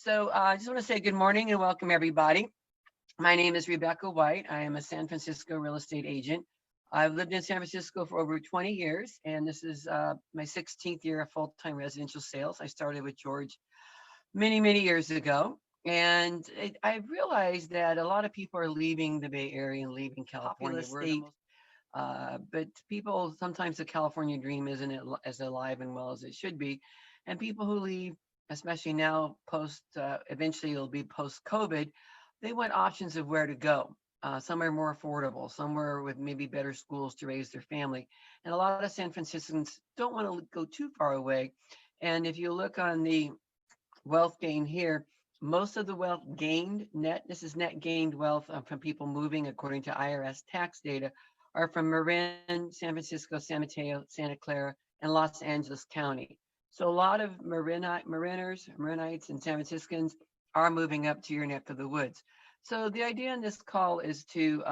So I just want to say good morning and welcome everybody. My name is Rebecca White. I am a San Francisco real estate agent. I've lived in San Francisco for over 20 years, and this is my 16th year of full-time residential sales. I started with George many years ago, and I've realized that a lot of people are leaving the Bay Area and leaving California. But people, sometimes the California dream isn't as alive and well as it should be. And people who leave, especially now eventually it'll be post-COVID, they want options of where to go. Somewhere more affordable, somewhere with maybe better schools to raise their family. And a lot of San Franciscans don't want to go too far away. And if you look on the wealth gain here, most of the wealth gained this is net gained wealth from people moving according to IRS tax data, are from Marin, San Francisco, San Mateo, Santa Clara, and Los Angeles County. So a lot of Marinites, and San Franciscans are moving up to your neck of the woods. So the idea in this call is to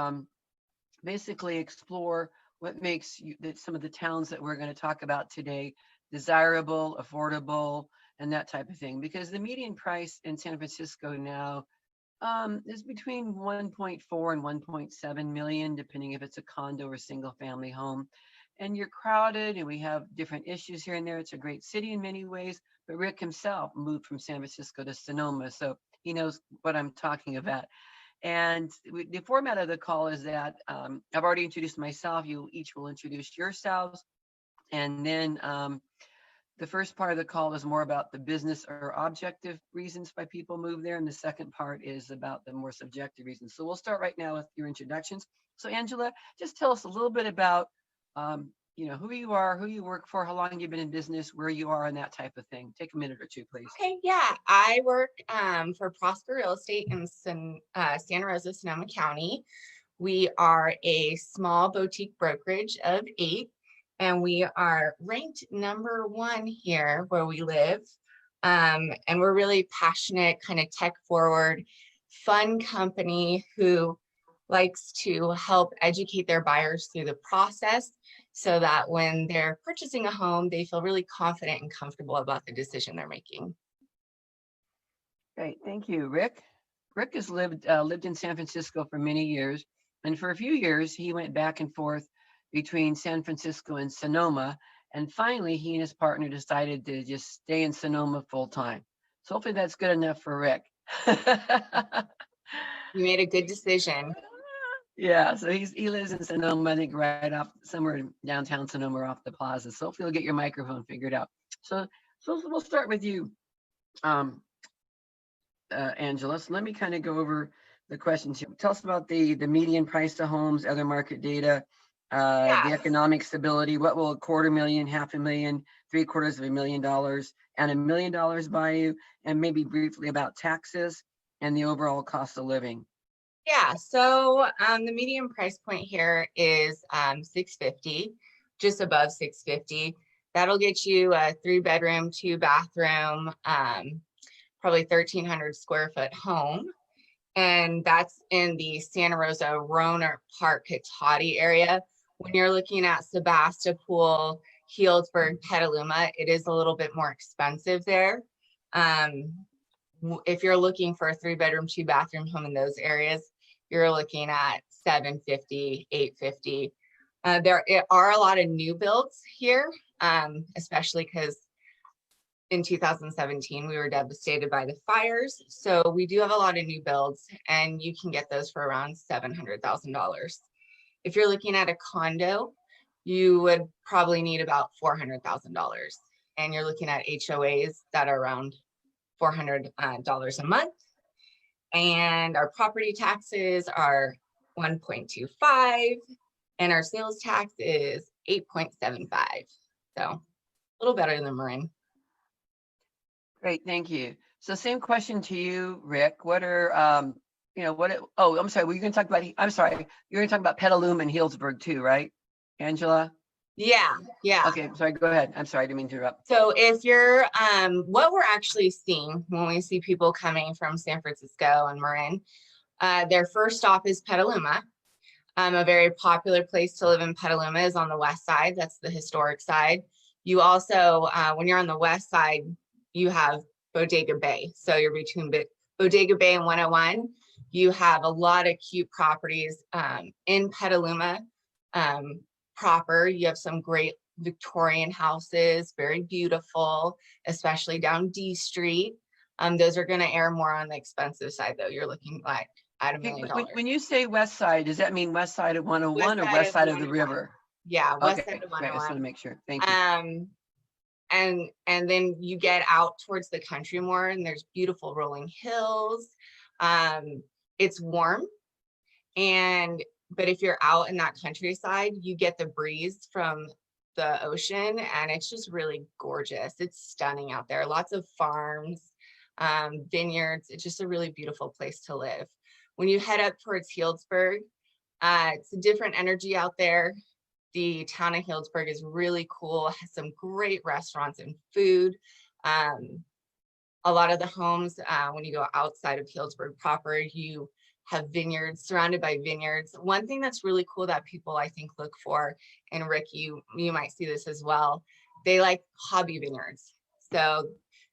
basically explore what makes some of the towns that we're going to talk about today desirable, affordable, and that type of thing. Because the median price in San Francisco now is between 1.4 and 1.7 million, depending if it's a condo or single family home. And you're crowded and we have different issues here and there. It's a great city in many ways, but Rick himself moved from San Francisco to Sonoma, so he knows what I'm talking about. And the format of the call is that I've already introduced myself. You each will introduce yourselves. And then the first part of the call is more about the business or objective reasons why people move there. And the second part is about the more subjective reasons. So we'll start right now with your introductions. So Angela, just tell us a little bit about, who you are, who you work for, how long you've been in business, where you are, and that type of thing. Take a minute or two, please. Okay, yeah. I work for Prosper Real Estate in Santa Rosa, Sonoma County. We are a small boutique brokerage of 8. And we are ranked #1 here where we live. And we're really passionate, kind of tech forward, fun company who likes to help educate their buyers through the process so that when they're purchasing a home, they feel really confident and comfortable about the decision they're making. Great, thank you, Rick. Rick has lived in San Francisco for many years. And for a few years, he went back and forth between San Francisco and Sonoma. And finally, he and his partner decided to just stay in Sonoma full time. So hopefully that's good enough for Rick. You made a good decision. Yeah, so he lives in Sonoma, I think right off somewhere in downtown Sonoma off the plaza. So hopefully you'll get your microphone figured out. So we'll start with you, Angela. So let me kind of go over the questions here. Tell us about the median price of homes, other market data, the economic stability. What will $250,000, $500,000, $750,000, and $1 million buy you? And maybe briefly about taxes and the overall cost of living. Yeah, so the median price point here is $650,000, just above $650,000. That'll get you a 3-bedroom, 2-bathroom, probably 1,300 square foot home. And that's in the Santa Rosa, Rohnert Park, Cotati area. When you're looking at Sebastopol, Healdsburg, Petaluma, it is a little bit more expensive there. If you're looking for a 3-bedroom, 2-bathroom home in those areas, you're looking at $750,000, $850,000. There are a lot of new builds here, especially because in 2017, we were devastated by the fires. So we do have a lot of new builds, and you can get those for around $700,000. If you're looking at a condo, you would probably need about $400,000. And you're looking at HOAs that are around $400 a month. And our property taxes are 1.25, and our sales tax is 8.75. So a little better than Marin. Great, thank you. So same question to you, Rick. What are, I'm sorry, were you going to talk about, you're going to talk about Petaluma and Healdsburg too, right, Angela? Yeah. Okay, sorry, go ahead. I'm sorry, I didn't mean to interrupt. So if you're, what we're actually seeing when we see people coming from San Francisco and Marin, their first stop is Petaluma. A very popular place to live in Petaluma is on the west side. That's the historic side. You also, when you're on the west side, you have Bodega Bay. So you're between Bodega Bay and 101. You have a lot of cute properties in Petaluma proper. You have some great Victorian houses, very beautiful, especially down D Street. Those are going to air more on the expensive side, though. You're looking like at $1 million. When you say west side, does that mean west side of 101 or west side of the river? Yeah, west Okay, side of great. I just 101. want to make sure. Thank you. And then you get out towards the country more, and there's beautiful rolling hills. It's warm, but if you're out in that countryside, you get the breeze from the ocean, and it's just really gorgeous. It's stunning out there. Lots of farms, vineyards. It's just a really beautiful place to live. When you head up towards Healdsburg, it's a different energy out there. The town of Healdsburg is really cool, has some great restaurants and food. A lot of the homes, when you go outside of Healdsburg proper, you have vineyards, surrounded by vineyards. One thing that's really cool that people, I think, look for, and Rick, you might see this as well, they like hobby vineyards. So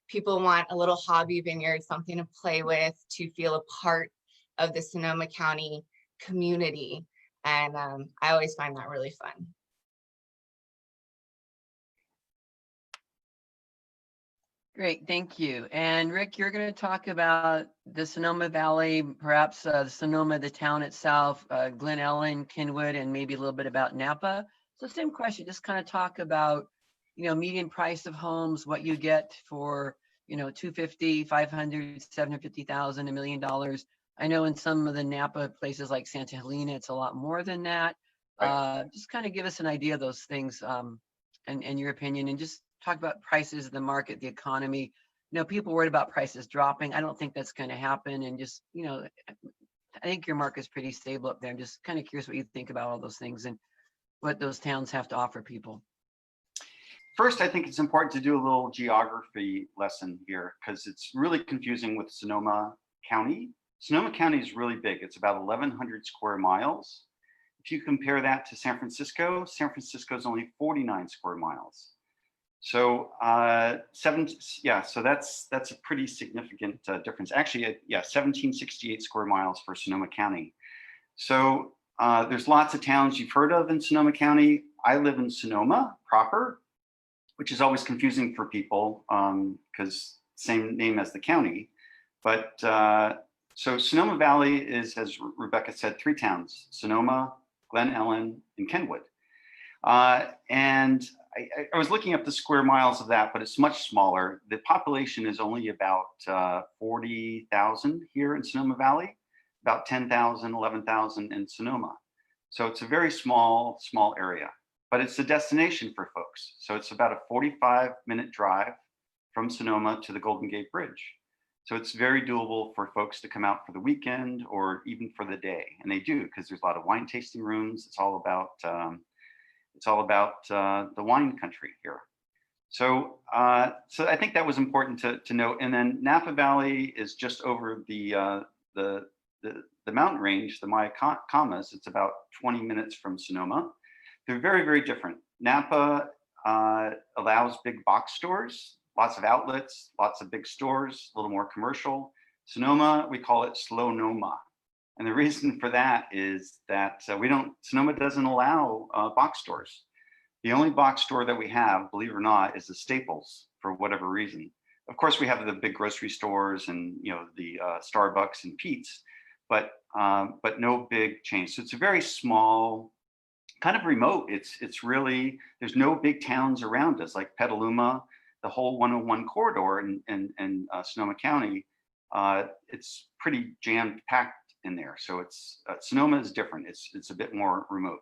people want a little hobby vineyard, something to play with, to feel a part of the Sonoma County community. And I always find that really fun. Great, thank you. And Rick, you're going to talk about the Sonoma Valley, perhaps Sonoma, the town itself, Glen Ellen, Kenwood, and maybe a little bit about Napa. So same question, just kind of talk about, median price of homes, what you get for, 250, 500, 750,000, $1 million. I know in some of the Napa places like Santa Helena, it's a lot more than that. Right. Just kind of give us an idea of those things and your opinion, and just talk about prices, the market, the economy. People worried about prices dropping. I don't think that's going to happen. And just, I think your market's pretty stable up there. I'm just kind of curious what you think about all those things and what those towns have to offer people. First, I think it's important to do a little geography lesson here because it's really confusing with Sonoma County. Sonoma County is really big. It's about 1,100 square miles. If you compare that to San Francisco is only 49 square miles. So so that's a pretty significant difference. Actually, 1,768 square miles for Sonoma County. So there's lots of towns you've heard of in Sonoma County. I live in Sonoma proper, which is always confusing for people because same name as the county. But so Sonoma Valley is, as Rebecca said, 3 towns: Sonoma, Glen Ellen, and Kenwood. And I was looking up the square miles of that, but it's much smaller. The population is only about 40,000 here in Sonoma Valley, about 10,000, 11,000 in Sonoma. So it's a very small area, but it's a destination for folks. So it's about a 45-minute drive from Sonoma to the Golden Gate Bridge. So it's very doable for folks to come out for the weekend or even for the day. And they do, because there's a lot of wine tasting rooms. It's all about the wine country here. So I think that was important to note. And then Napa Valley is just over the mountain range, the Mayacamas. It's about 20 minutes from Sonoma. They're very, very different. Napa allows big box stores, lots of outlets, lots of big stores, a little more commercial. Sonoma, we call it Slow-Noma. And the reason for that is that Sonoma doesn't allow box stores. The only box store that we have, believe it or not, is the Staples for whatever reason. Of course, we have the big grocery stores and the Starbucks and Pete's, but no big chains. So it's a very small, kind of remote. It's really, there's no big towns around us like Petaluma, the whole 101 corridor in Sonoma County. It's pretty jam packed in there. So it's Sonoma is different. It's a bit more remote.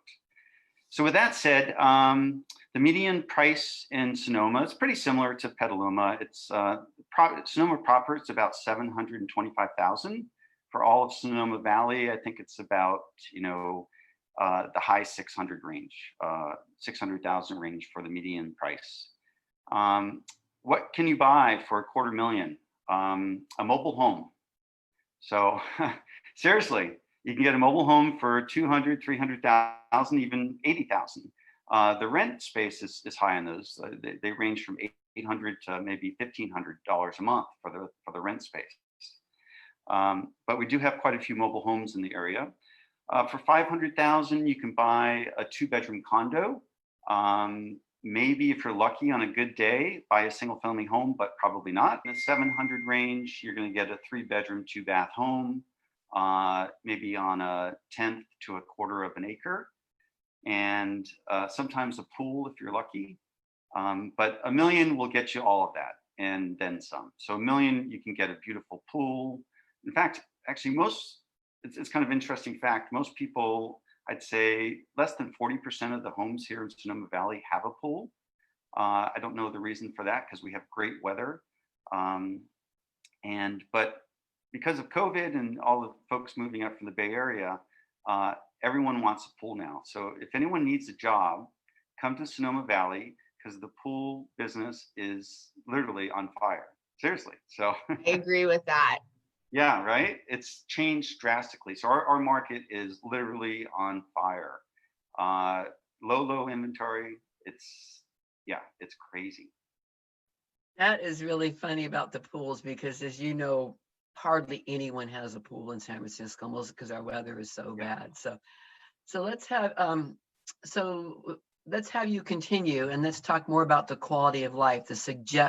So with that said, the median price in Sonoma is pretty similar to Petaluma. It's Sonoma proper, it's about 725,000. For all of Sonoma Valley, I think it's about the high 600 range, 600,000 range for the median price. What can you buy for $250,000? A mobile home. So seriously, you can get a mobile home for 200, 300,000, even 80,000. The rent space is high on those. They range from $800 to maybe $1,500 a month for the rent space. But we do have quite a few mobile homes in the area. For $500,000, you can buy a 2-bedroom condo. Maybe if you're lucky on a good day, buy a single family home, but probably not. In the 700 range, you're going to get a 3-bedroom, 2-bath home, maybe on a 1/10 to a 1/4 of an acre, and sometimes a pool if you're lucky. But $1 million will get you all of that and then some. So $1 million, you can get a beautiful pool. In fact, actually, it's kind of interesting fact. Most people, I'd say less than 40% of the homes here in Sonoma Valley have a pool. I don't know the reason for that because we have great weather. But because of COVID and all the folks moving up from the Bay Area, everyone wants a pool now. So if anyone needs a job, come to Sonoma Valley because the pool business is literally on fire. Seriously. So I agree with that. yeah, right. It's changed drastically. So our market is literally on fire. Low inventory. It's crazy. That is really funny about the pools because, as you know, hardly anyone has a pool in San Francisco, mostly because our weather is so bad. So let's have you continue, and let's talk more about the quality of life, the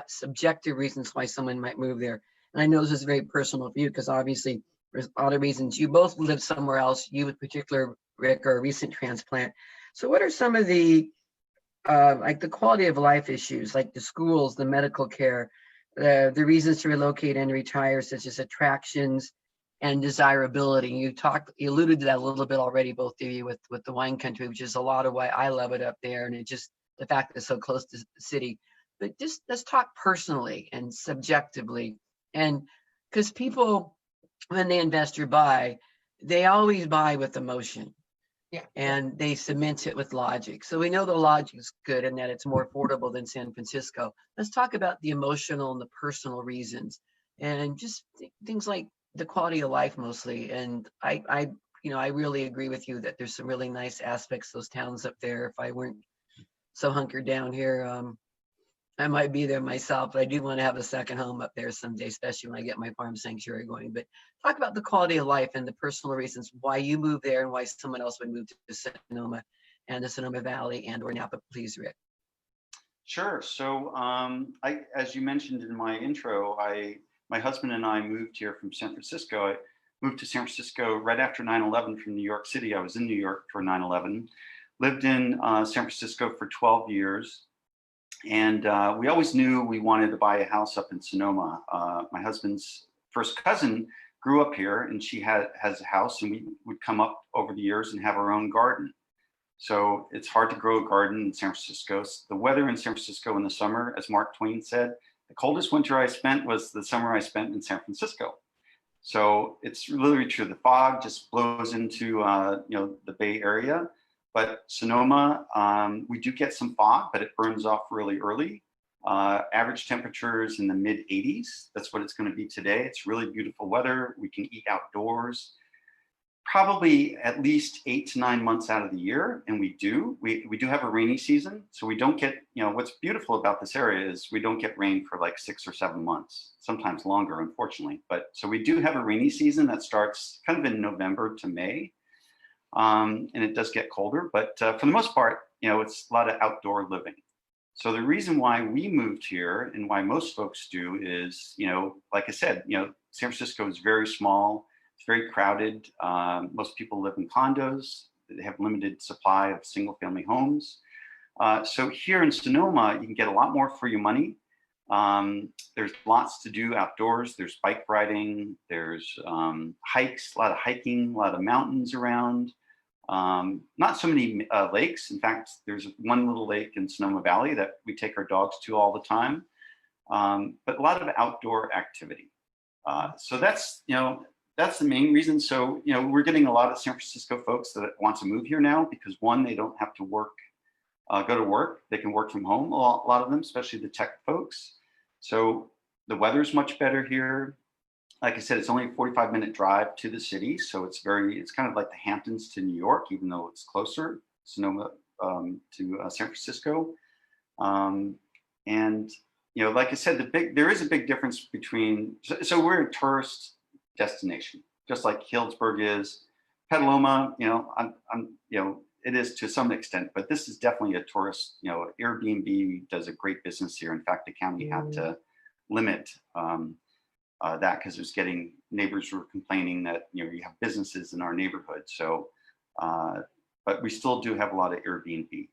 subjective reasons why someone might move there. And I know this is very personal for you because obviously there's a lot of reasons. You both live somewhere else. You in particular, Rick, are a recent transplant. So what are some of the like the quality of life issues, like the schools, the medical care, the reasons to relocate and retire, such as attractions and desirability? You alluded to that a little bit already, both of you, with the wine country, which is a lot of why I love it up there, and it just the fact that it's so close to the city. But just let's talk personally and subjectively, and because people, when they invest or buy, they always buy with emotion. Yeah. And they cement it with logic. So we know the logic is good and that it's more affordable than San Francisco. Let's talk about the emotional and the personal reasons, and just things like the quality of life mostly. And I really agree with you that there's some really nice aspects of those towns up there. If I weren't so hunkered down here, I might be there myself, but I do want to have a second home up there someday, especially when I get my farm sanctuary going. But talk about the quality of life and the personal reasons why you moved there and why someone else would move to Sonoma and the Sonoma Valley and or Napa, please, Rick. Sure. So as you mentioned in my intro, my husband and I moved here from San Francisco. I moved to San Francisco right after 9/11 from New York City. I was in New York for 9/11, lived in San Francisco for 12 years. And we always knew we wanted to buy a house up in Sonoma. My husband's first cousin grew up here, and she has a house, and we would come up over the years and have our own garden. So it's hard to grow a garden in San Francisco. The weather in San Francisco in the summer, as Mark Twain said, the coldest winter I spent was the summer I spent in San Francisco. So it's really true. The fog just blows into the Bay Area. But Sonoma, we do get some fog, but it burns off really early. Average temperatures in the mid 80s. That's what it's going to be today. It's really beautiful weather. We can eat outdoors, probably at least 8 to 9 months out of the year. And we do have a rainy season. So we don't get, what's beautiful about this area is we don't get rain for like 6 or 7 months, sometimes longer, unfortunately. But so we do have a rainy season that starts kind of in November to May. And it does get colder, but for the most part, it's a lot of outdoor living. So the reason why we moved here and why most folks do is, like I said, San Francisco is very small. It's very crowded. Most people live in condos. They have limited supply of single family homes. So here in Sonoma, you can get a lot more for your money. There's lots to do outdoors. There's bike riding, there's hikes, a lot of hiking, a lot of mountains around. Not so many lakes. In fact, there's one little lake in Sonoma Valley that we take our dogs to all the time. But a lot of outdoor activity. So that's the main reason. So, we're getting a lot of San Francisco folks that want to move here now because one, they don't have to go to work. They can work from home, a lot of them, especially the tech folks. So the weather's much better here. Like I said, it's only a 45-minute drive to the city. So it's kind of like the Hamptons to New York, even though it's closer, Sonoma to San Francisco. And, you know, like I said, there is a big difference between, so we're a tourist destination, just like Healdsburg is. Petaluma, you know, you know, it is to some extent, but this is definitely a tourist, you know, Airbnb does a great business here. In fact, the county had to limit that because it was getting, neighbors were complaining that, you know, you have businesses in our neighborhood. So, but we still do have a lot of Airbnb.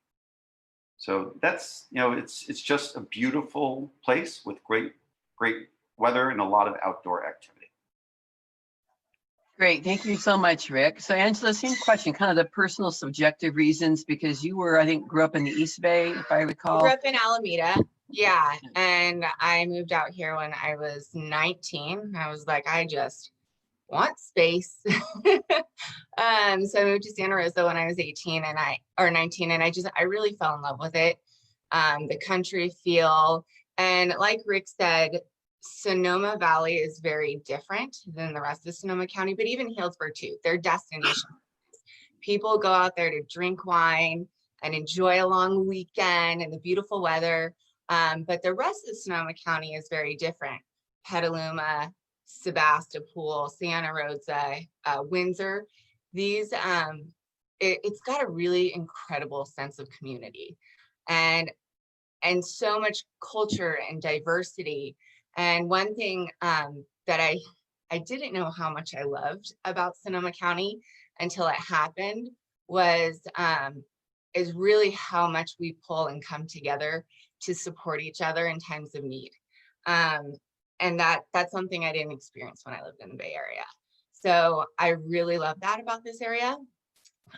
So that's, you know, it's just a beautiful place with great weather and a lot of outdoor activity. Great, thank you so much, Rick. So Angela, same question, kind of the personal subjective reasons, because you were, I think, grew up in the East Bay, if I recall. Grew up in Alameda. Yeah. And I moved out here when I was 19. I was like, I just want space. So I moved to Santa Rosa when I was 19, and I really fell in love with it. The country feel, and like Rick said, Sonoma Valley is very different than the rest of Sonoma County, but even Healdsburg too. They're destinations. People go out there to drink wine and enjoy a long weekend and the beautiful weather. But the rest of Sonoma County is very different. Petaluma, Sebastopol, Santa Rosa, Windsor. These, it's got a really incredible sense of community and so much culture and diversity. And one thing that I didn't know how much I loved about Sonoma County until it happened was is really how much we pull and come together to support each other in times of need. And that's something I didn't experience when I lived in the Bay Area. So I really love that about this area.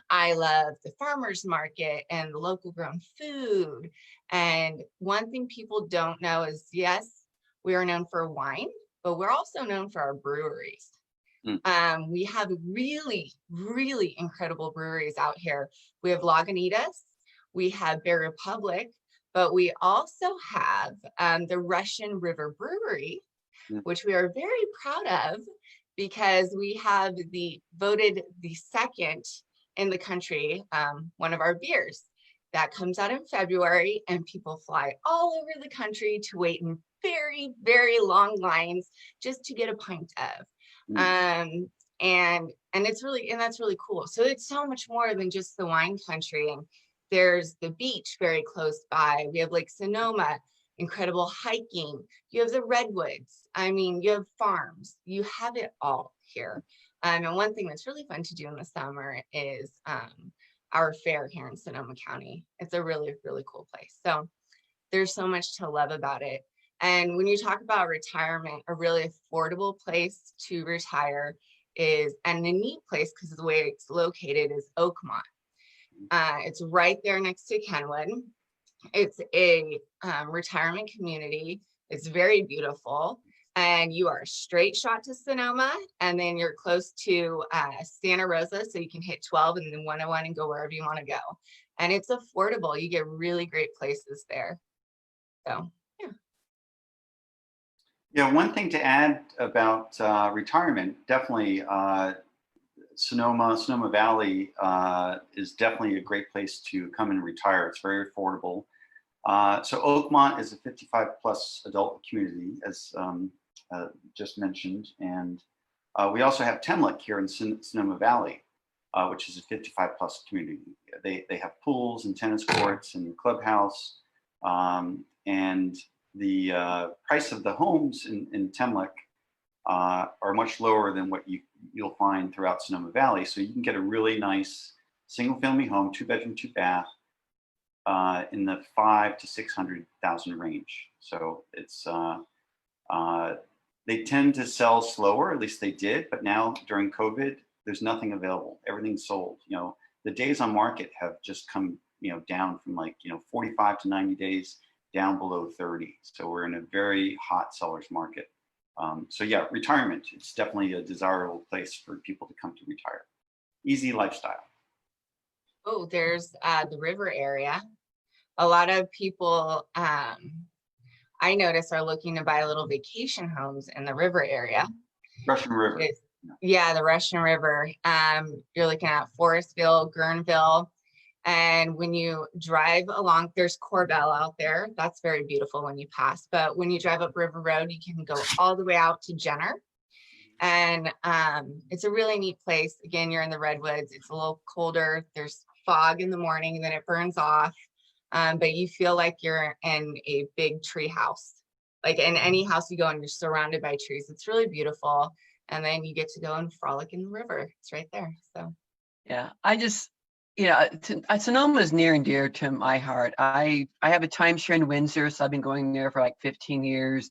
I love the farmers market and the local grown food. And one thing people don't know is, yes, we are known for wine, but we're also known for our breweries. We have really, really incredible breweries out here. We have Lagunitas, we have Bear Republic, but we also have the Russian River Brewery, which we are very proud of because we have voted the second in the country, one of our beers that comes out in February, and people fly all over the country to wait in very, very long lines just to get a pint of. And it's really, and that's really cool. So it's so much more than just the wine country. And there's the beach very close by. We have Lake Sonoma, incredible hiking. You have the redwoods. I mean, you have farms. You have it all here. And one thing that's really fun to do in the summer is our fair here in Sonoma County. It's a really, really cool place. So there's so much to love about it. And when you talk about retirement, a really affordable place to retire is, and a neat place because of the way it's located, is Oakmont. It's right there next to Kenwood. It's a retirement community. It's very beautiful. And you are a straight shot to Sonoma, and then you're close to Santa Rosa, so you can hit 12 and then 101 and go wherever you want to go. And it's affordable. You get really great places there. So, yeah. Yeah, one thing to add about retirement, definitely Sonoma Valley is definitely a great place to come and retire. It's very affordable. So Oakmont is a 55 plus adult community, as just mentioned. And we also have Temlek here in Sonoma Valley, which is a 55 plus community. They have pools and tennis courts and clubhouse. And the price of the homes in Temlek are much lower than what you'll find throughout Sonoma Valley. So you can get a really nice single family home, 2-bedroom, 2-bath, in the $500,000 to $600,000 range. So it's they tend to sell slower, at least they did, but now during COVID, there's nothing available. Everything's sold. You know, the days on market have just come, you know, down from 45 to 90 days down below 30. So we're in a very hot seller's market. So yeah, retirement, it's definitely a desirable place for people to come to retire. Easy lifestyle. Oh, there's the river area. A lot of people I notice are looking to buy little vacation homes in the river area. Russian River. Yeah, the Russian River. You're looking at Forestville, Guerneville, And when you drive along, there's Corbell out there. That's very beautiful when you pass. But when you drive up River Road, you can go all the way out to Jenner. And it's a really neat place. Again, you're in the redwoods. It's a little colder. There's fog in the morning and then it burns off. But you feel like you're in a big tree house. Like in any house you go and you're surrounded by trees. It's really beautiful. And then you get to go and frolic in the river. It's right there. So Yeah, Sonoma is near and dear to my heart. I have a timeshare in Windsor, so I've been going there for like 15 years.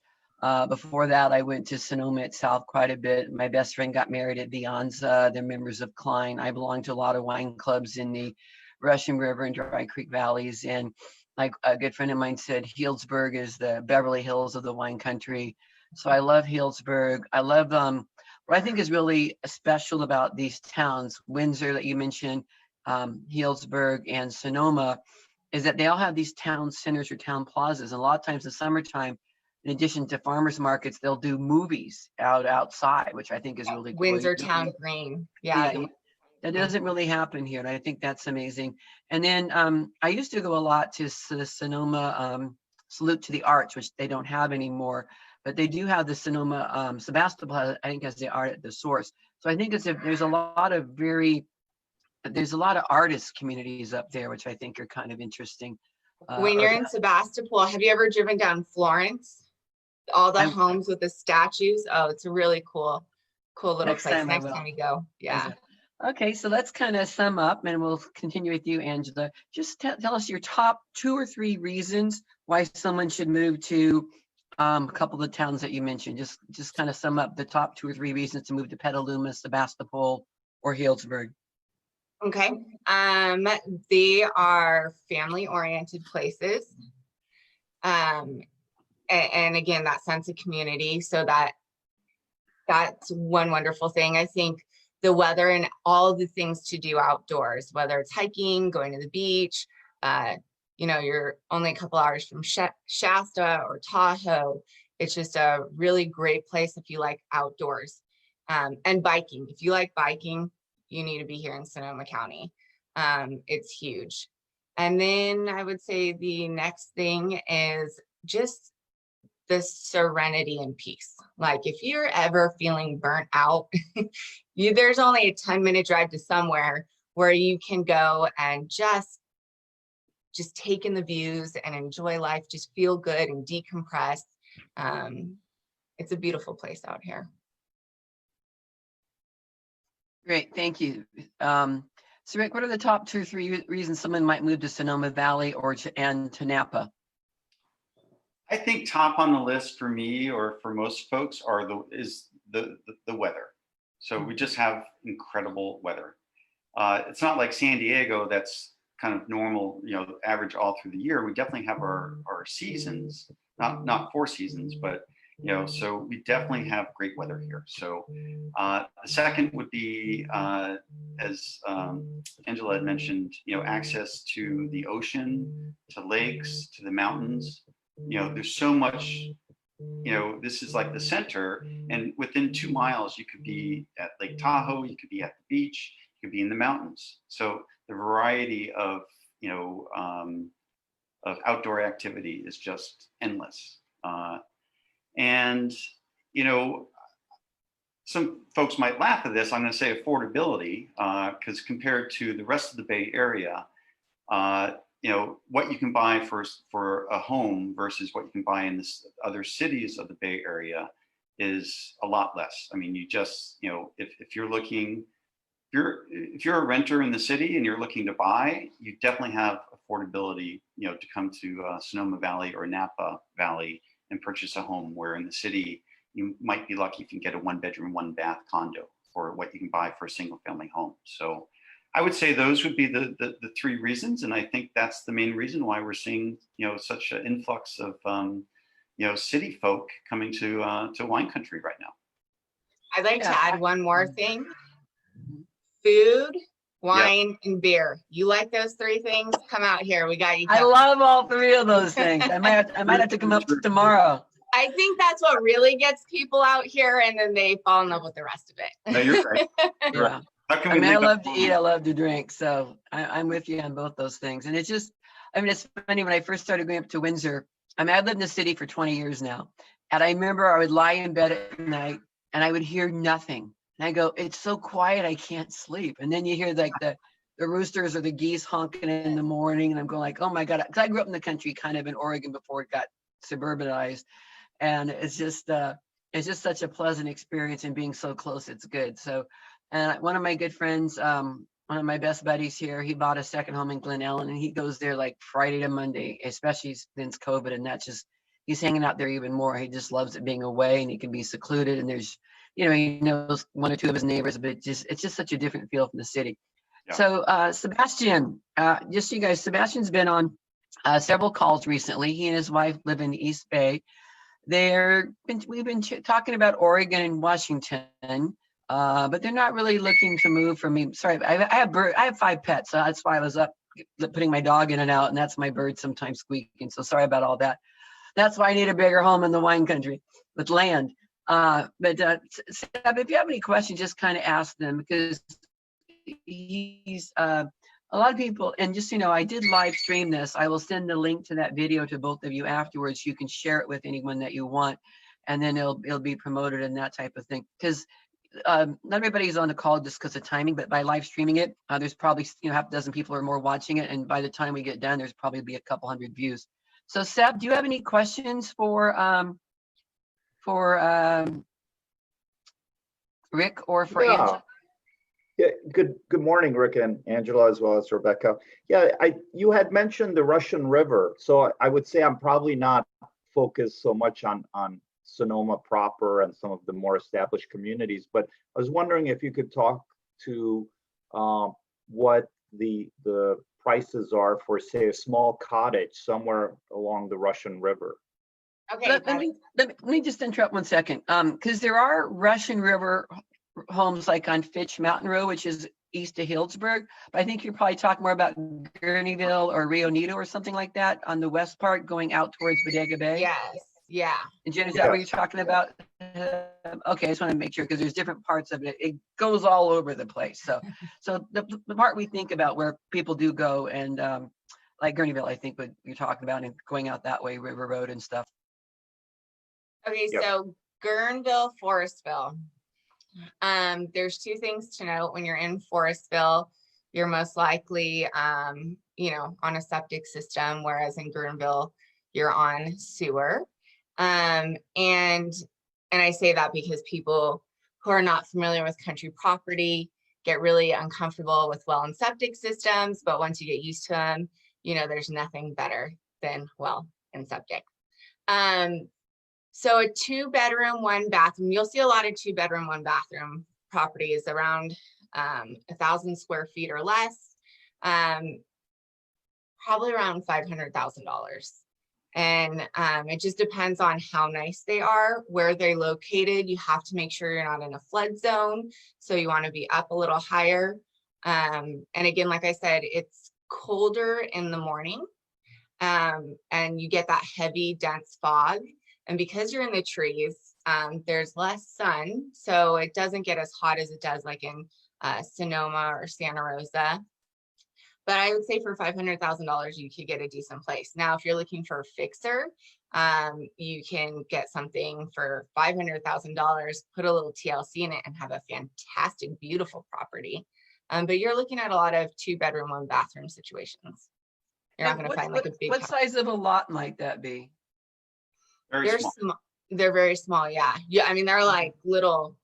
Before that, I went to Sonoma itself quite a bit. My best friend got married at Vianza. They're members of Klein. I belong to a lot of wine clubs in the Russian River and Dry Creek valleys. And like a good friend of mine said, Healdsburg is the Beverly Hills of the wine country. So I love Healdsburg. I love what I think is really special about these towns, Windsor that you mentioned, Healdsburg and Sonoma, is that they all have these town centers or town plazas. And a lot of times in summertime, in addition to farmers markets, they'll do movies outside, which I think is really cool. Windsor Town Green. Yeah. That doesn't really happen here. And I think that's amazing. And then I used to go a lot to the Sonoma Salute to the Arts, which they don't have anymore, but they do have the Sonoma Sebastopol, I think, as the art at the source. So I think there's a lot of artist communities up there, which I think are kind of interesting. When you're in Sebastopol, have you ever driven down Florence? All the homes with the statues. Oh, it's a really cool little place. Next time we go. Yeah. Okay, so let's kind of sum up and we'll continue with you, Angela. Just tell us your top 2 or 3 reasons why someone should move to a couple of the towns that you mentioned. Just kind of sum up the top 2 or 3 reasons to move to Petaluma, Sebastopol, or Healdsburg. Okay. They are family-oriented places. And again, that sense of community. So that's one wonderful thing. I think the weather and all the things to do outdoors, whether it's hiking, going to the beach, you're only a couple hours from Shasta or Tahoe. It's just a really great place if you like outdoors. And biking. If you like biking, you need to be here in Sonoma County. It's huge. And then I would say the next thing is just the serenity and peace. Like if you're ever feeling burnt out, there's only a 10-minute drive to somewhere where you can go and just take in the views and enjoy life, just feel good and decompress. It's a beautiful place out here. Great, thank you. So Rick, what are the top 2 or 3 reasons someone might move to Sonoma Valley and to Napa? I think top on the list for me or for most folks is the weather. So we just have incredible weather. It's not like San Diego that's kind of normal, average all through the year. We definitely have our seasons, not 4 seasons, but so we definitely have great weather here. So the second would be, as Angela had mentioned, access to the ocean, to lakes, to the mountains. There's so much, this is like the center, and within 2 miles, you could be at Lake Tahoe, you could be at the beach, you could be in the mountains. So the variety of, of outdoor activity is just endless. And, some folks might laugh at this. I'm going to say affordability, because compared to the rest of the Bay Area, what you can buy for a home versus what you can buy in other cities of the Bay Area is a lot less. I mean, you just, if you're looking, if you're a renter in the city and you're looking to buy, you definitely have affordability, to come to Sonoma Valley or Napa Valley and purchase a home, where in the city, you might be lucky if you can get a 1-bedroom, 1-bath condo for what you can buy for a single family home. So I would say those would be the 3 reasons. And I think that's the main reason why we're seeing, such an influx of, city folk coming to wine country right now. I'd like to add one more thing. Food, wine, and beer. You like those 3 things? Come out here. We got you covered. I love all 3 of those things. I might have to come up tomorrow. I think that's what really gets people out here, and then they fall in love with the rest of it. No, you're right. Yeah. How can I we mean, I leave it love to eat, alone? I love to drink, so I'm with you on both those things. And it's just, I mean, it's funny, when I first started going up to Windsor, I mean, I've lived in the city for 20 years now. And I remember I would lie in bed at night and I would hear nothing. And I go, it's so quiet, I can't sleep. And then you hear like the roosters or the geese honking in the morning. And I'm going like, oh my God, because I grew up in the country, kind of in Oregon before it got suburbanized. And it's just such a pleasant experience, and being so close, it's good. So, and one of my good friends, one of my best buddies here, he bought a second home in Glen Ellen, and he goes there like Friday to Monday, especially since COVID. And that's just, he's hanging out there even more. He just loves it being away, and he can be secluded. And there's, he knows one or two of his neighbors, but it's just such a different feel from the city. Yeah. So, Sebastian, just so you guys, Sebastian's been on several calls recently. He and his wife live in the East Bay. We've been talking about Oregon and Washington, but they're not really looking to move from me. Sorry, I have 5 pets, so that's why I was up putting my dog in and out, and that's my bird sometimes squeaking. So sorry about all that. That's why I need a bigger home in the wine country with land. Seb, if you have any questions, just kind of ask them, because he's a lot of people, and just, I did live stream this. I will send the link to that video to both of you afterwards. You can share it with anyone that you want, and then it'll be promoted and that type of thing. Because not everybody's on the call just because of timing, but by live streaming it, there's probably half a dozen people or more watching it, and by the time we get done, there's probably be a couple hundred views. So Seb, do you have any questions for Rick or for Angela? Yeah, good morning, Rick and Angela, as well as Rebecca. Yeah, you had mentioned the Russian River, so I would say I'm probably not focused so much on Sonoma proper and some of the more established communities, but I was wondering if you could talk to what the prices are for, say, a small cottage somewhere along the Russian River. Okay. Let me just interrupt 1 second, because there are Russian River homes like on Fitch Mountain Road, which is east of Healdsburg, but I think you're probably talking more about Gurneyville or Rio Neto or something like that on the west part going out towards Bodega Bay. Yes. Yeah. And Jen, is that what you're talking about? Okay, I just want to make sure, because there's different parts of it. It goes all over the place. So the part we think about where people do go, and like Gurneyville, I think what you're talking about, and going out that way, River Road and stuff. Okay, Yep. so Guerneville, Forestville. There's 2 things to note. When you're in Forestville, you're most likely, on a septic system, whereas in Guerneville, you're on sewer. And I say that because people who are not familiar with country property get really uncomfortable with well and septic systems, but once you get used to them, there's nothing better than well and septic. So a 2-bedroom, 1-bathroom, you'll see a lot of 2-bedroom, 1-bathroom properties around 1,000 square feet or less, probably around $500,000. And it just depends on how nice they are, where they're located. You have to make sure you're not in a flood zone, so you want to be up a little higher. And again, like I said, it's colder in the morning, and you get that heavy, dense fog. And because you're in the trees, there's less sun, so it doesn't get as hot as it does like in Sonoma or Santa Rosa. But I would say for $500,000, you could get a decent place. Now, if you're looking for a fixer, you can get something for $500,000, put a little TLC in it, and have a fantastic, beautiful property. But you're looking at a lot of 2-bedroom, 1-bathroom situations. You're not going to find like a big What house. size of a lot might that be? Very small. They're very small. Yeah. I mean, they're like little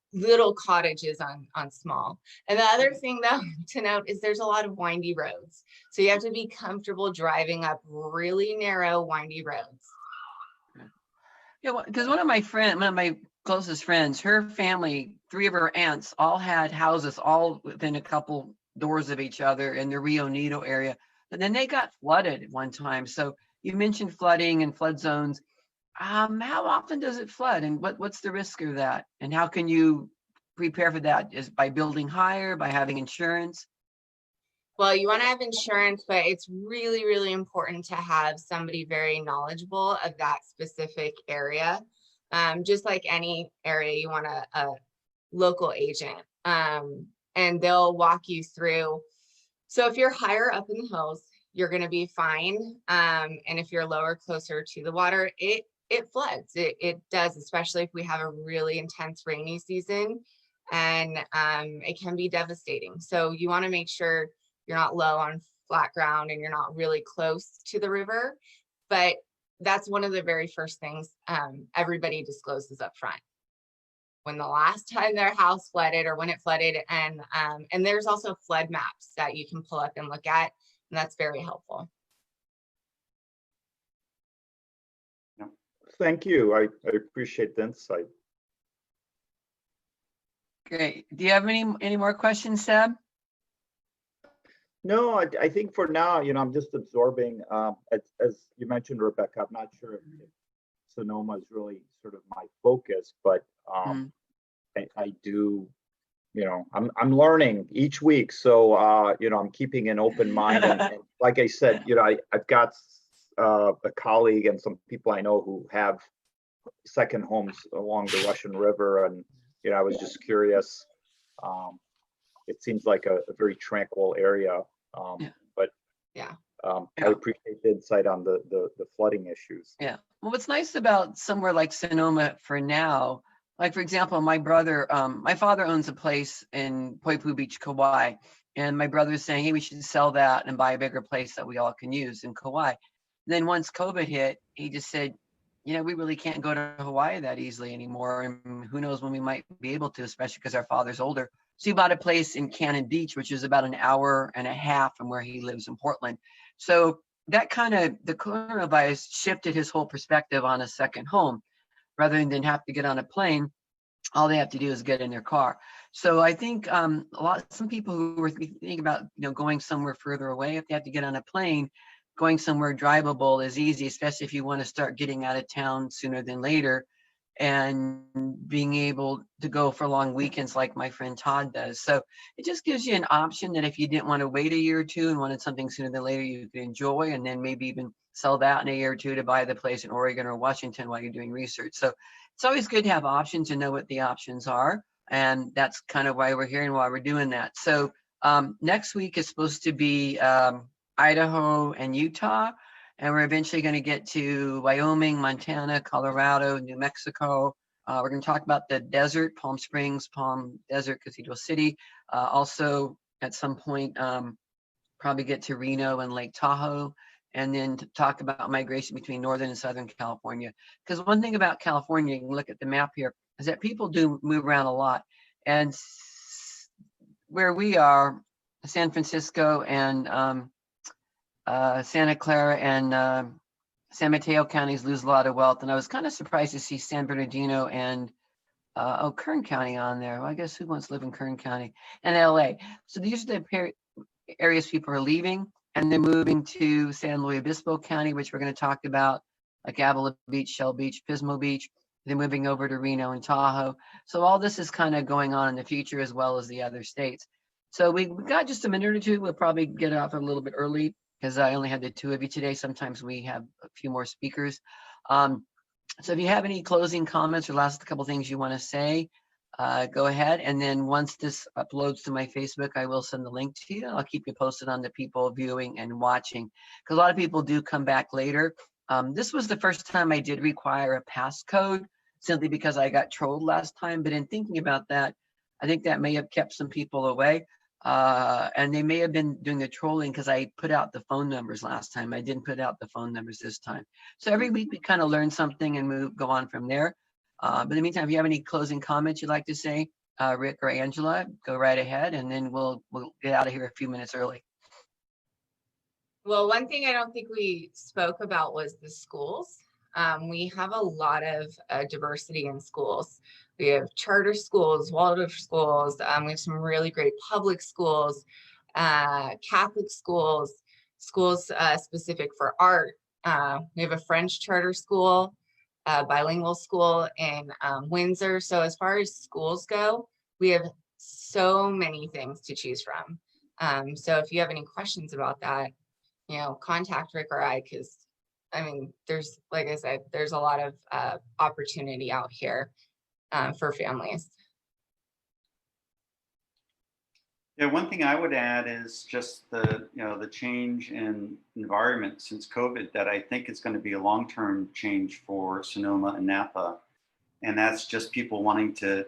cottages on small. And the other thing though to note is there's a lot of windy roads. So you have to be comfortable driving up really narrow, windy roads. Yeah, because one of my closest friends, her family, 3 of her aunts all had houses all within a couple doors of each other in the Rio Neto area. But then they got flooded at one time. So you mentioned flooding and flood zones. How often does it flood, and what's the risk of that? And how can you prepare for that? Is by building higher, by having insurance? Well, you want to have insurance, but it's really, really important to have somebody very knowledgeable of that specific area. Just like any area, you want a local agent. and they'll walk you through. So if you're higher up in the hills, you're going to be fine. And if you're lower, closer to the water, it floods. It does, especially if we have a really intense rainy season, and it can be devastating. So you want to make sure you're not low on flat ground and you're not really close to the river. But that's one of the very first things everybody discloses up front. When the last time their house flooded or when it flooded, and there's also flood maps that you can pull up and look at, and that's very helpful. Thank you. I appreciate the insight. Great. Do you have any more questions, Seb? No, I think for now, I'm just absorbing, as you mentioned, Rebecca, I'm not sure if Sonoma is really sort of my focus, but I do, I'm learning each week. So, I'm keeping an open mind. And like I said, I've got a colleague and some people I know who have second homes along the Russian River. And, I was just curious. It seems like a very tranquil area. But I appreciate the insight on the flooding issues. Yeah. Well, what's nice about somewhere like Sonoma for now, like for example, my father owns a place in Poipu Beach, Kauai, and my brother's saying, hey, we should sell that and buy a bigger place that we all can use in Kauai. Then once COVID hit, he just said, we really can't go to Hawaii that easily anymore. And who knows when we might be able to, especially because our father's older. So he bought a place in Cannon Beach, which is about an hour and a half from where he lives in Portland. So that the coronavirus shifted his whole perspective on a second home. Rather than have to get on a plane, all they have to do is get in their car. So I think some people who were thinking about going somewhere further away, if they have to get on a plane, going somewhere drivable is easy, especially if you want to start getting out of town sooner than later and being able to go for long weekends like my friend Todd does. So it just gives you an option that if you didn't want to wait a year or two and wanted something sooner than later, you could enjoy, and then maybe even sell that in a year or two to buy the place in Oregon or Washington while you're doing research. So it's always good to have options and know what the options are. And that's kind of why we're here and why we're doing that. So next week is supposed to be Idaho and Utah, and we're eventually going to get to Wyoming, Montana, Colorado, New Mexico. We're going to talk about the desert, Palm Springs, Palm Desert, Cathedral City. Also, at some point, probably get to Reno and Lake Tahoe, and then to talk about migration between Northern and Southern California. Because one thing about California, you can look at the map here, is that people do move around a lot. And where we are, San Francisco and Santa Clara and San Mateo counties lose a lot of wealth. And I was kind of surprised to see San Bernardino and Kern County on there. Well, I guess who wants to live in Kern County? And LA. So these are the areas people are leaving, and they're moving to San Luis Obispo County, which we're going to talk about, like Avila Beach, Shell Beach, Pismo Beach. They're moving over to Reno and Tahoe. So all this is kind of going on in the future as well as the other states. So we've got just a minute or two. We'll probably get off a little bit early because I only had the two of you today. Sometimes we have a few more speakers. So if you have any closing comments or last couple things you want to say, go ahead. And then once this uploads to my Facebook, I will send the link to you. I'll keep you posted on the people viewing and watching, because a lot of people do come back later. This was the first time I did require a passcode, simply because I got trolled last time. But in thinking about that, I think that may have kept some people away. And they may have been doing the trolling because I put out the phone numbers last time. I didn't put out the phone numbers this time. So every week we kind of learn something and go on from there. But in the meantime, if you have any closing comments you'd like to say, Rick or Angela, go right ahead, and then we'll get out of here a few minutes early. Well, one thing I don't think we spoke about was the schools. We have a lot of diversity in schools. We have charter schools, Waldorf schools. We have some really great public schools, Catholic schools, schools specific for art. We have a French charter school, bilingual school in Windsor. So as far as schools go, we have so many things to choose from. So if you have any questions about that, contact Rick or I, because there's, like I said, there's a lot of opportunity out here for families. Yeah, one thing I would add is just the change in environment since COVID that I think is going to be a long-term change for Sonoma and Napa. And that's just people wanting to,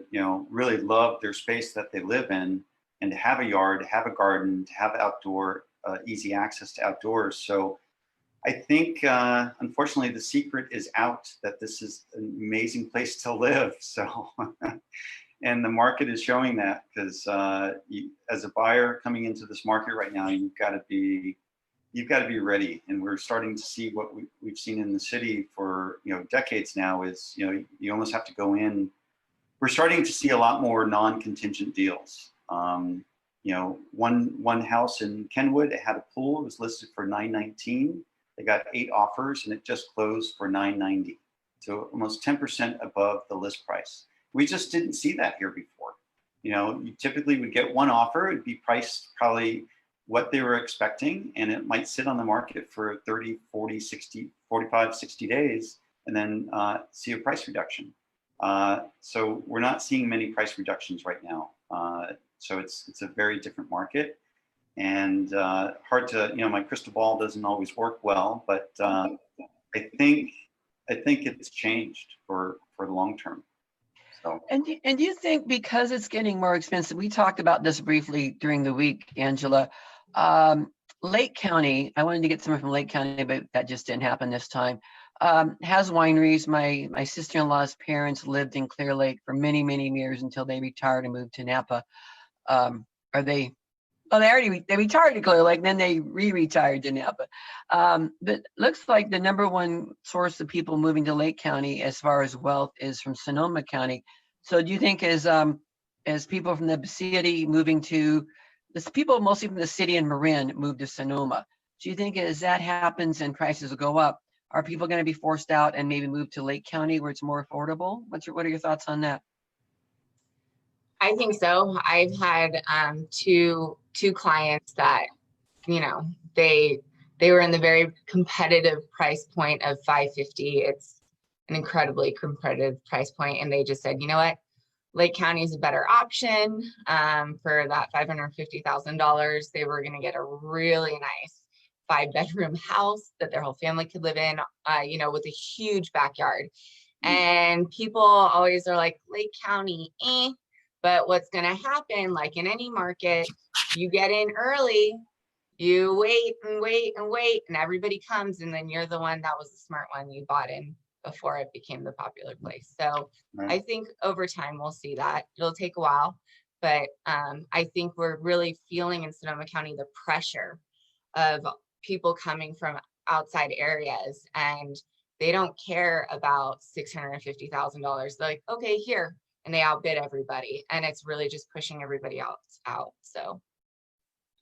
really love their space that they live in and to have a yard, to have a garden, to have outdoor, easy access to outdoors. So I think, unfortunately, the secret is out that this is an amazing place to live. So, and the market is showing that because as a buyer coming into this market right now, you've got to be ready. And we're starting to see what we've seen in the city for decades now is you almost have to go in. We're starting to see a lot more non-contingent deals. One house in Kenwood, it had a pool, it was listed for $919. They got 8 offers and it just closed for $990. So almost 10% above the list price. We just didn't see that here before. You typically would get one offer, it'd be priced probably what they were expecting, and it might sit on the market for 30, 40, 60, 45, 60 days, and then see a price reduction. So we're not seeing many price reductions right now. So it's a very different market, and hard to, my crystal ball doesn't always work well, but I think it's changed for the long term. So. And do you think because it's getting more expensive, we talked about this briefly during the week, Angela, Lake County, I wanted to get someone from Lake County, but that just didn't happen this time, has wineries. My sister-in-law's parents lived in Clear Lake for many, many years until they retired and moved to Napa. They retired to Clear Lake, then they re-retired to Napa. But looks like the number one source of people moving to Lake County as far as wealth is from Sonoma County. So do you think as people from the city moving to, people mostly from the city and Marin move to Sonoma, do you think as that happens and prices will go up, are people going to be forced out and maybe move to Lake County where it's more affordable? What are your thoughts on that? I think so. I've had two clients that, they were in the very competitive price point of $550. It's an incredibly competitive price point, and they just said, you know what, Lake County is a better option for that $550,000. They were going to get a really nice 5-bedroom house that their whole family could live in, with a huge backyard. And people always are like, Lake County, But what's going to happen, like in any market, you get in early, you wait and wait and wait, and everybody comes, and then you're the one that was the smart one, you bought in before it became the popular place. So Right. I think over time we'll see that. It'll take a while, but I think we're really feeling in Sonoma County the pressure of people coming from outside areas, and they don't care about $650,000. They're like, okay, here. And they outbid everybody, and it's really just pushing everybody out. So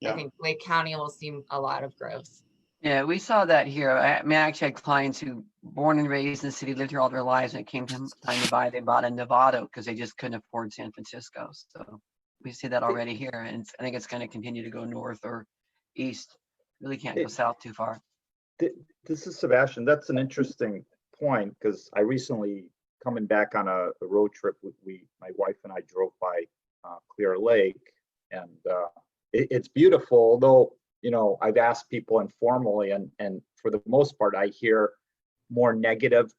Yeah. I think Lake County will see a lot of growth. Yeah, we saw that here. I actually had clients who born and raised in the city, lived here all their lives, and it came time to buy, they bought in Nevada because they just couldn't afford San Francisco. So we see that already here, and I think it's going to continue to go north or east. Really can't go south too far. This is Sebastian. That's an interesting point, because I recently, coming back on a road trip, my wife and I drove by Clear Lake, and it's beautiful. Although, I've asked people informally, and for the most part, I hear more negative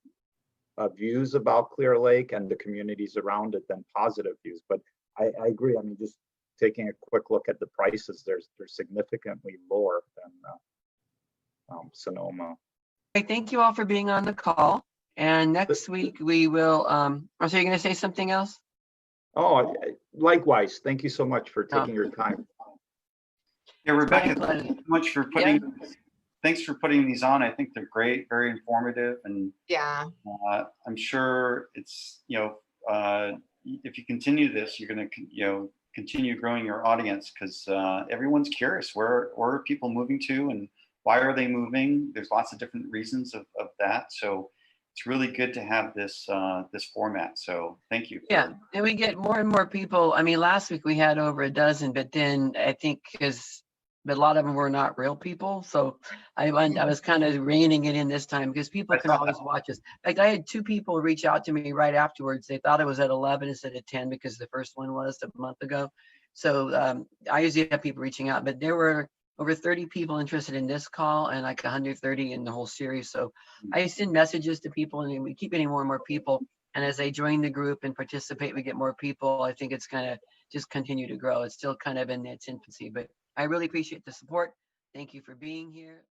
views about Clear Lake and the communities around it than positive views. But I agree. I mean, just taking a quick look at the prices, they're significantly lower than Sonoma. Thank you all for being on the call. And next week we will, so you're going to say something else? Oh, likewise. Thank you so much for taking your time. Yeah, Rebecca, thank you so much for thanks for putting these on. I think they're great, very informative, and Yeah. I'm sure it's, if you continue this, you're going to, continue growing your audience, because everyone's curious. Where are people moving to, and why are they moving? There's lots of different reasons of that. So it's really good to have this this format. So thank you. Yeah, and we get more and more people. I mean, last week we had over a dozen, but then I think but a lot of them were not real people. So I was kind of reining it in this time, because people can always watch us. Like, I had 2 people reach out to me right afterwards. They thought it was at 11 instead of 10 because the first one was a month ago. So I usually have people reaching out, but there were over 30 people interested in this call and like 130 in the whole series. So I send messages to people and we keep getting more and more people. And as they join the group and participate, we get more people. I think it's going to just continue to grow. It's still kind of in its infancy, but I really appreciate the support. Thank you for being here.